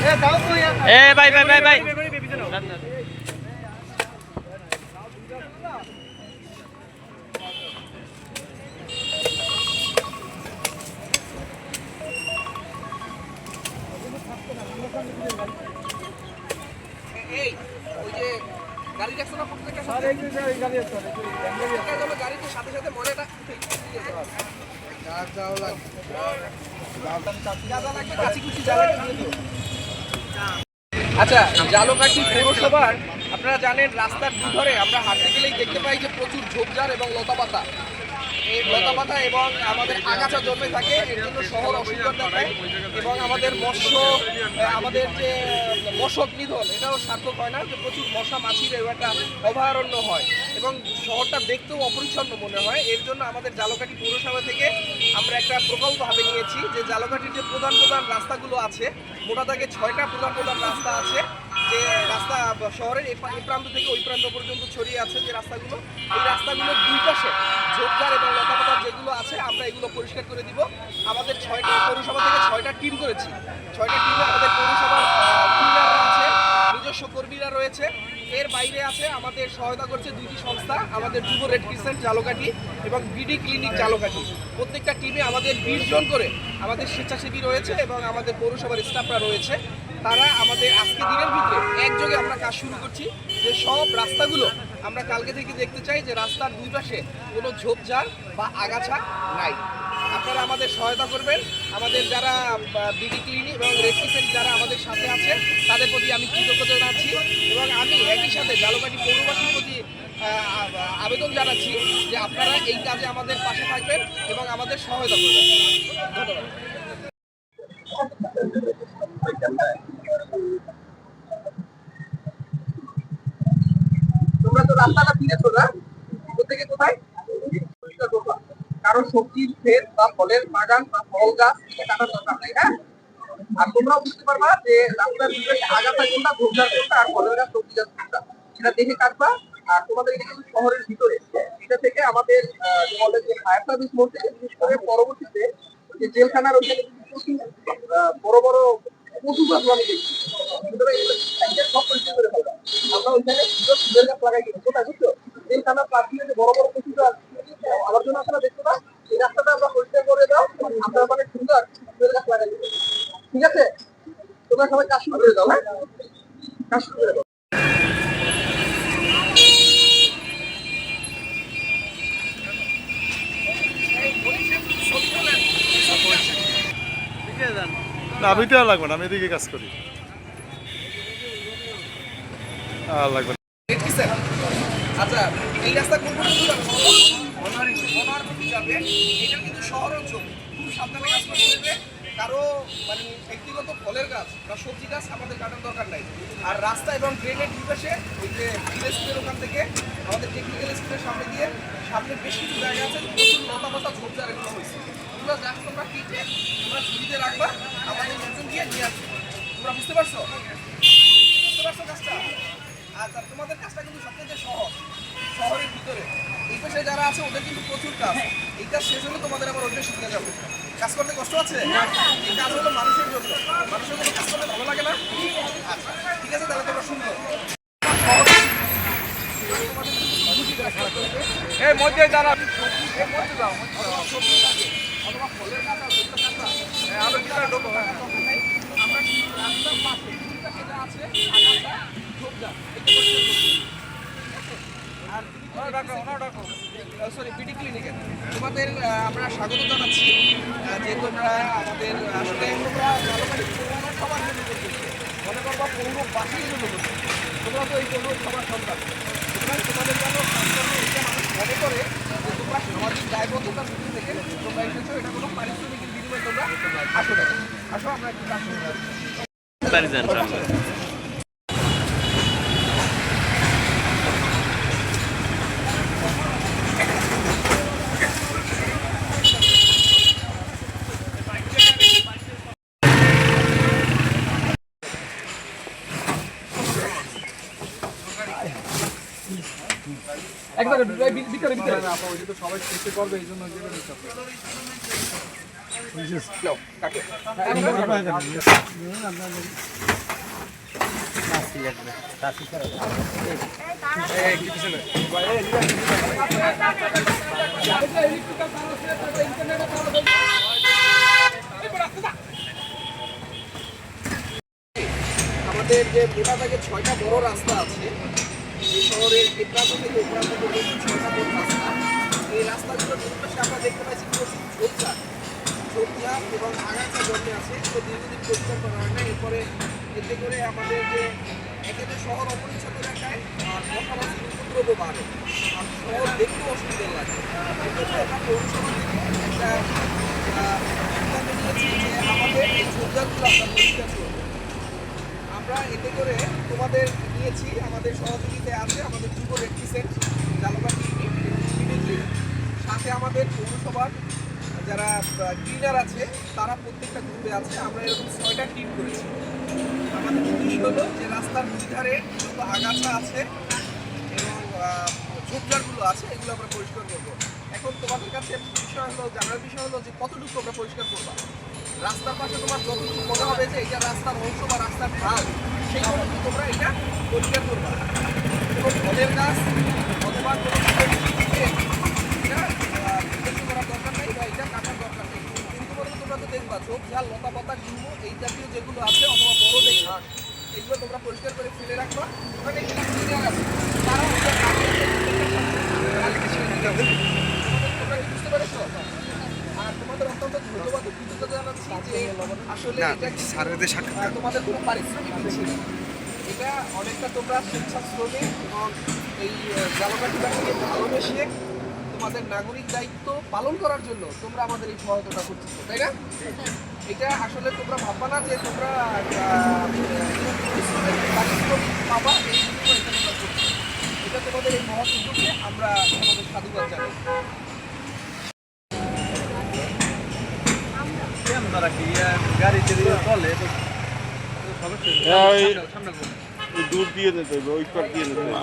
এ ভাই ভাই ভাই ভাই এই ওই যে গাড়ি দেখছো না প্রত্যেকটা সাথে গাড়ি আছে গাড়ির সাথে সাথে মনেটা যাও লাগবে কাচিকুচি জ্বালা দিয়ে দিও। আচ্ছা, জালকাঠি পৌরসভার আপনারা জানেন রাস্তার দুধারে আমরা হাঁটতে গেলেই দেখতে পাই যে প্রচুর ঝোপঝাড় এবং লতাপাতা, এই লতাপাতা এবং আমাদের আগাছা জন্মে থাকে। এর জন্য শহর অসুবিধা দেখায় এবং আমাদের আমাদের যে মশক নিধন এটাও সার্থক হয় না, যে প্রচুর মশা মাছির একটা অভয়ারণ্য হয় এবং শহরটা দেখতেও অপরিচ্ছন্ন মনে হয়। এর জন্য আমাদের জালকাঠি পৌরসভা থেকে আমরা একটা প্রকল্প হাতে নিয়েছি যে জালকাঠির যে প্রধান প্রধান রাস্তাগুলো আছে, মোটা দাগে 6টা প্রধান প্রধান রাস্তা আছে, যে রাস্তা শহরের এই প্রান্ত থেকে ওই প্রান্ত পর্যন্ত ছড়িয়ে আছে যে রাস্তাগুলো, এই রাস্তাগুলোর দুই পাশে ঝোপঝাড় এবং লতাপাতা যেগুলো আছে আমরা এগুলো পরিষ্কার করে দিব। আমাদের 6টা পৌরসভা থেকে 6টা টিম করেছি। 6টা টিমে আমাদের পৌরসভার ক্লিনাররা আছে, নিজস্ব কর্মীরা রয়েছে। এর বাইরে আছে আমাদের সহায়তা করছে 2টি সংস্থা, আমাদের যুব রেড ক্রিসেন্ট জালকাঠি এবং বিডি ক্লিনিক জালকাঠি। প্রত্যেকটা টিমে আমাদের 20 জন করে আমাদের স্বেচ্ছাসেবী রয়েছে এবং আমাদের পৌরসভার স্টাফরা রয়েছে। তারা আমাদের আজকে দিনের ভিতরে একযোগে আমরা কাজ শুরু করছি যে সব রাস্তাগুলো আমরা কালকে থেকে দেখতে চাই যে রাস্তার দুই পাশে কোনো ঝোপঝাড় বা আগাছা নাই। আপনারা আমাদের সহায়তা করবেন। আমাদের যারা বিডি ক্লিনিক এবং রেড ক্রিসেন্ট যারা আমাদের সাথে আছে তাদের প্রতি আমি কৃতজ্ঞতা জানাচ্ছি এবং আমি একই সাথে জালকাঠি পৌরবাসীর প্রতি আবেদন জানাচ্ছি যে আপনারা এই কাজে আমাদের পাশে থাকবেন এবং আমাদের সহায়তা করবেন। ধন্যবাদ। তোমরা তো রাস্তাটা ফিরেছো না, কোথেকে কোথায় কারণ সবজির ক্ষেত বা ফলের বাগান বা ফল গাছ এটা কাটার দরকার নাই। হ্যাঁ, আর তোমরাও বুঝতে পারবা যে রাস্তার ভিতরে আগাছা কোনটা, ঝোপঝাড় কোনটা আর ফলের গাছ সবজি গাছ কোনটা, এটা দেখে কাটবা। আর তোমাদের এটা কিন্তু শহরের ভিতরে, এটা থেকে আমাদের কলেজ যে ফায়ার সার্ভিস মোড় থেকে বিশেষ করে পরবর্তীতে যে জেলখানার ওখানে কিন্তু বড় বড় পশু গাছ আমি দেখছি, সুতরাং এগুলো সব পরিষ্কার করে ফেলবা। আমরা ওইখানে ফুলের গাছ লাগাই দিই, কোথায় বুঝছো? জেলখানার প্রাথমিক যে বড় বড় পশু গাছ আমার জন্য আপনারা দেখছো না, এই রাস্তাটা আমরা পরিষ্কার করে দাও, আপনারা মানে সুন্দর ফুলের গাছ লাগাই দিবেন। ঠিক আছে, তোমরা সবাই কাজ শুরু করে দাও। হ্যাঁ, কাজ শুরু করে দাও। না আমি তো আর লাগবে না, আমি এদিকে কাজ করি। আর লাগবে না। আচ্ছা, এই রাস্তা কোন পর্যন্ত যাবে? যাবে। এটা কিন্তু শহর অঞ্চল, খুব সাবধানে কাজ করতে হবে। কারো মানে ব্যক্তিগত ফলের গাছ বা সবজি গাছ আমাদের কাটার দরকার নাই। আর রাস্তা এবং ড্রেনের দুপাশে ওই যে স্কুলের ওখান থেকে আমাদের টেকনিক্যাল স্কুলের সামনে দিয়ে সামনে বেশ কিছু জায়গা আছে, প্রচুর লতাপাতা ঝোপঝাড় এগুলো হয়েছে। এগুলো জাস্ট তোমরা কেটে তোমরা ঝুড়িতে রাখবা, আমাদের লোকজন দিয়ে নিয়ে আসবে। তোমরা বুঝতে পারছো? বুঝতে পারছো কাজটা? আচ্ছা, তোমাদের কাজটা কিন্তু সবচেয়ে সহজ, শহরের ভিতরে। এই পাশে যারা আছে ওদের কিন্তু প্রচুর কাজ। এই কাজ শেষ হলে তোমাদের আবার ওদের শিখতে যাবে। কাজ করতে কষ্ট আছে? এই কাজ হলো মানুষের জন্য। মানুষের জন্য কাজ করতে ভালো লাগে না? আচ্ছা, ঠিক আছে, তাহলে তোমরা শুনবো। এই মধ্যে যারা মধ্যে যাও, সবজি থাকে অথবা ফলের গাছ আছে, আমরা রাস্তার পাশে যেটা আছে আগাছা ঝোপঝাড় সরি বিডি ক্লিনিকে তোমাদের আমরা স্বাগত জানাচ্ছি যে তোমরা আমাদের আসলে সবার জন্য করতেছি, মনে করবা পৌরবাসীর জন্য করছি। তোমরা তো এই পৌরসভার সন্তান, সুতরাং তোমাদের যেন এটা মানুষ মনে করে যে তোমরা সামাজিক দায়বদ্ধতার মধ্যে থেকে তোমরা এসেছো, এটা কোনো পারিশ্রমিকের বিনিময়ে তোমরা আসো না। আসো আমরা একটু কাজ করতে একবার ভিতরে ভিতরে সবাই চেষ্টা করবে, এই জন্য নাও, কাটো। আমাদের যে মোটামুটি 6টা বড় রাস্তা আছে এই শহরের এ প্রান্ত থেকে ও প্রান্ত পর্যন্ত 6টা বড় রাস্তা। এই রাস্তাগুলোর দুপাশে আমরা দেখতে পাচ্ছি প্রচুর ঝোপঝাড় এবং আগাছা জন্মে আছে, তো দীর্ঘদিন পরিষ্কার করা হয় না। এরপরে এতে করে আমাদের যে একেতে শহর অপরিচ্ছন্ন দেখায় আর বসবাস উপদ্রব বাড়ে আর শহর দেখতেও অসুবিধা লাগে। এক্ষেত্রে আমরা পৌরসভা থেকে একটা সিদ্ধান্ত নিয়েছি যে আমাদের এই ঝোপঝাড়গুলো আমরা পরিষ্কার করবো। আমরা এতে করে তোমাদের নিয়েছি, আমাদের সহযোগিতায় আছে আমাদের যুব রেপ্রেজেন্ট জালবাটি ইমিডিয়েটলি, সাথে আমাদের পৌরসভার যারা ক্লিনার আছে তারা প্রত্যেকটা গ্রুপে আছে। আমরা এরকম 6টা টিম করেছি। আমাদের উদ্দেশ্য হলো যে রাস্তার দুই ধারে যত আগাছা আছে এবং ঝোপঝাড়গুলো আছে এগুলো আমরা পরিষ্কার করবো। এখন তোমাদের কাছে জানার বিষয় হলো যে কতটুকু আমরা পরিষ্কার করবো। রাস্তার পাশে তোমার যতটুকু মনে হবে যে এটা রাস্তার অংশ বা রাস্তার ঢাল, সেই অনুযায়ী তোমরা এটা পরিষ্কার করবা। কোনো ফলের গাছ অথবা কোনো এটা বিকশিত করার দরকার নেই বা এটা কাটার দরকার নেই। কিন্তু তোমরা তো দেখবা ঝোপঝাড়, লতা পাতা, গুল্ম এই জাতীয় যেগুলো আছে অথবা বড় যে ঘাস এগুলো তোমরা পরিষ্কার করে ফেলে রাখবা। ওখানে এখানে ক্লিনার আছে, তারা তোমরা কি বুঝতে পেরেছো? আর তোমাদের অত্যন্ত ধন্যবাদ ও কৃতজ্ঞতা জানাচ্ছি যে আসলে এটা তোমাদের কোনো পারিশ্রমিক দিচ্ছি না। এটা অনেকটা তোমরা স্বেচ্ছাশ্রমে এবং এই জালকাঠিবাসীকে ভালোবেসে তোমাদের নাগরিক দায়িত্ব পালন করার জন্য তোমরা আমাদের এই সহায়তাটা করতেছো, তাই না? এটা আসলে তোমরা ভাববা না যে তোমরা পারিশ্রমিক পাবা, এই জন্য এটা তোমরা করছো। এটা তোমাদের এই মহৎ উদ্যোগে আমরা তোমাদের সাধুবাদ জানাই। দূর দিয়ে যেতে হবে, ওই পার দিয়ে যেতে হবে।